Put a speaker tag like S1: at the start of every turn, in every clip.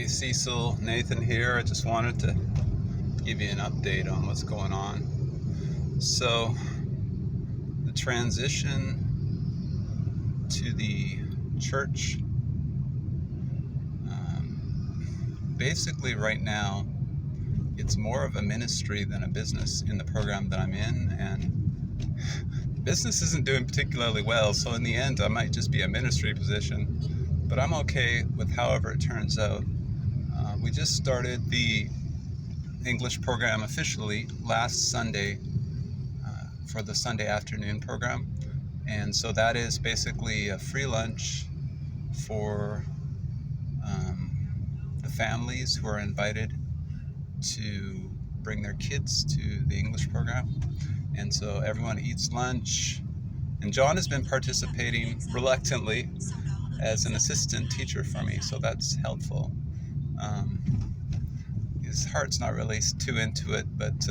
S1: Cecil, Nathan here. I just wanted to give you an update on what's going on. So, the transition to the church, basically right now, it's more of a ministry than a business in the program that I'm in, and business isn't doing particularly well, so in the end I might just be a ministry position, but I'm okay with however it turns out. We just started the English program officially last Sunday for the Sunday afternoon program, and so that is basically a free lunch for the families who are invited to bring their kids to the English program. And so everyone eats lunch, and John has been participating reluctantly as an assistant teacher for me, so that's helpful. His heart's not really too into it, but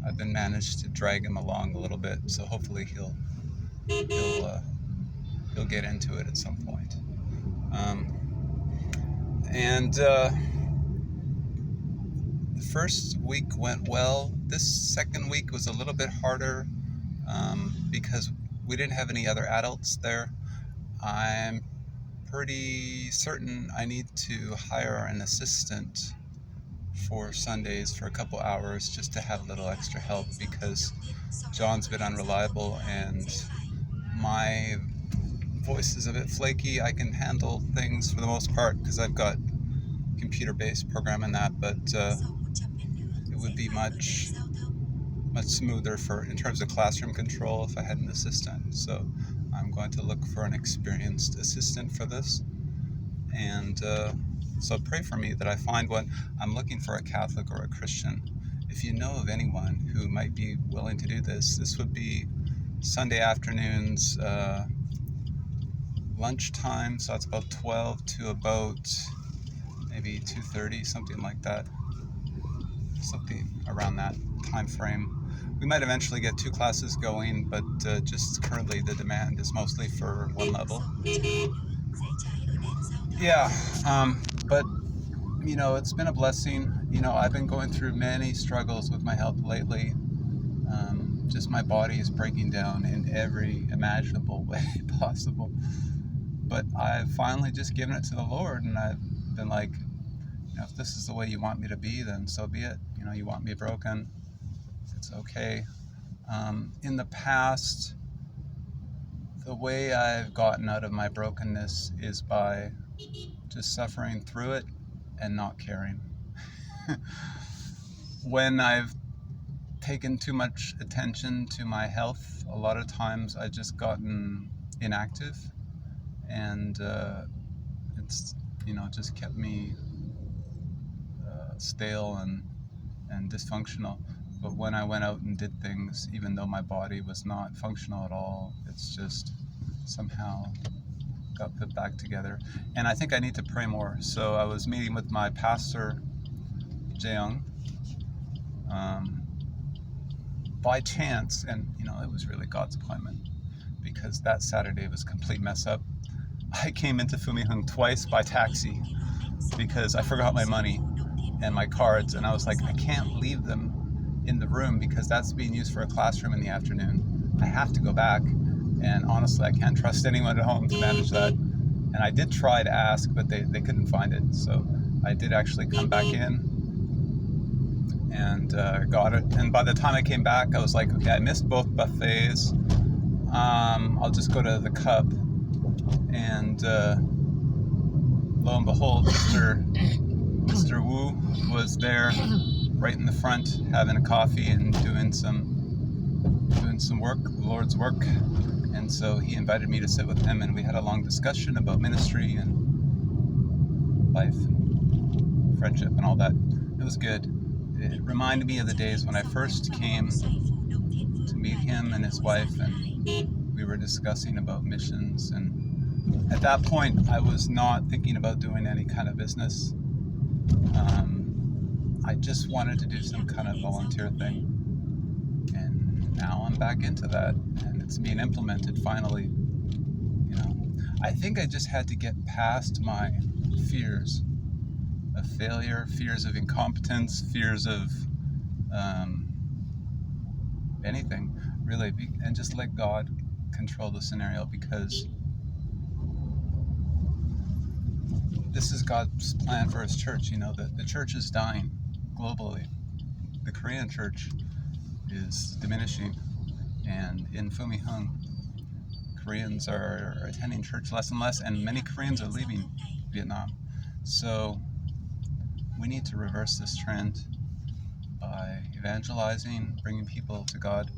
S1: I've been managed to drag him along a little bit, so hopefully he'll get into it at some point. The first week went well. This second week was a little bit harder because we didn't have any other adults there. I'm pretty certain I need to hire an assistant for Sundays for a couple hours just to have a little extra help, because John's been unreliable and my voice is a bit flaky. I can handle things for the most part because I've got computer-based programming that, but it would be much smoother in terms of classroom control if I had an assistant. So I'm going to look for an experienced assistant for this, and so pray for me that I find one. I'm looking for a Catholic or a Christian. If you know of anyone who might be willing to do this, this would be Sunday afternoons, lunchtime, so that's about 12 to about maybe 2:30, something like that, something around that time frame. We might eventually get 2 classes going, but just currently the demand is mostly for 1 level. Yeah, but it's been a blessing. I've been going through many struggles with my health lately. Just my body is breaking down in every imaginable way possible. But I've finally just given it to the Lord, and I've been like, if this is the way you want me to be, then so be it. You want me broken, it's okay. In the past, the way I've gotten out of my brokenness is by just suffering through it and not caring. When I've taken too much attention to my health, a lot of times I've just gotten inactive, and it's just kept me stale and dysfunctional. But when I went out and did things, even though my body was not functional at all, it's just somehow got put back together. And I think I need to pray more. So I was meeting with my pastor, Jeong, by chance, and it was really God's appointment, because that Saturday was a complete mess up. I came into Fumihung twice by taxi because I forgot my money and my cards, and I was like, I can't leave them in the room because that's being used for a classroom in the afternoon. I have to go back, and honestly I can't trust anyone at home to manage that. And I did try to ask, but they couldn't find it, so I did actually come back in and got it. And by the time I came back, I was like, okay, I missed both buffets. I'll just go to the Cub. And lo and behold, Mr. Wu was there right in the front, having a coffee and doing some work, the Lord's work. And so he invited me to sit with him, and we had a long discussion about ministry and life and friendship and all that. It was good. It reminded me of the days when I first came to meet him and his wife, and we were discussing about missions. And at that point, I was not thinking about doing any kind of business. I just wanted to do some kind of volunteer thing. And now I'm back into that, and it's being implemented finally. I think I just had to get past my fears of failure, fears of incompetence, fears of um, anything, really, and just let God control the scenario, because this is God's plan for his church. The church is dying globally. The Korean church is diminishing, and in Fumihung, Koreans are attending church less and less, and many Koreans are leaving Vietnam. So we need to reverse this trend by evangelizing, bringing people to God.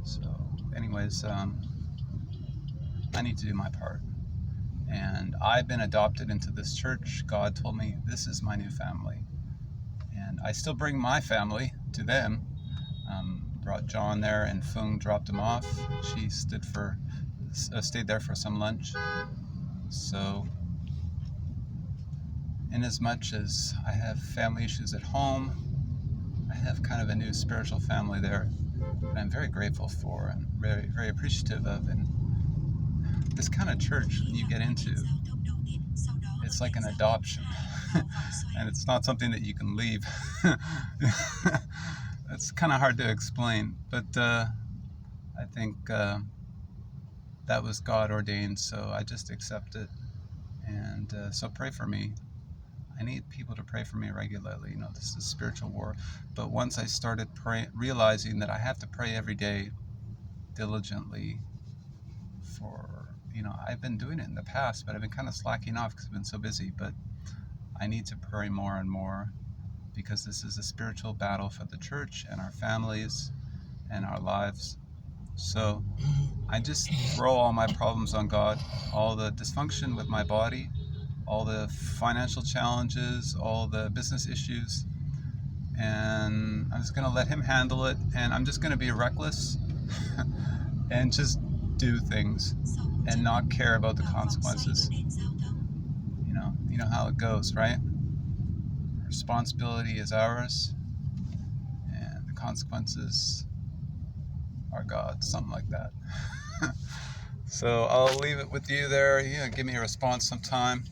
S1: So anyways, I need to do my part. And I've been adopted into this church. God told me this is my new family. And I still bring my family to them. Brought John there, and Fung dropped him off. She stayed there for some lunch. So in as much as I have family issues at home, I have kind of a new spiritual family there that I'm very grateful for and very, very appreciative of. And this kind of church, when you get into, it's like an adoption. And it's not something that you can leave. It's kind of hard to explain, but I think that was God ordained, so I just accept it. And so pray for me. I need people to pray for me regularly. This is spiritual war. But once I started realizing that I have to pray every day diligently I've been doing it in the past, but I've been kind of slacking off because I've been so busy. But I need to pray more and more, because this is a spiritual battle for the church and our families and our lives. So I just throw all my problems on God, all the dysfunction with my body, all the financial challenges, all the business issues, and I'm just going to let him handle it, and I'm just going to be reckless and just do things and not care about the consequences. You know how it goes, right? Responsibility is ours, and the consequences are God's, something like that. So I'll leave it with you there. Give me a response sometime.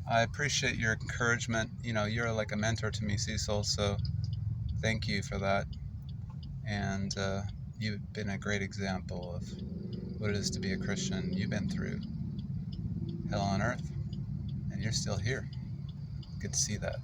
S1: I appreciate your encouragement. You're like a mentor to me, Cecil, so thank you for that. And you've been a great example of what it is to be a Christian. You've been through hell on earth, and you're still here. Good to see that.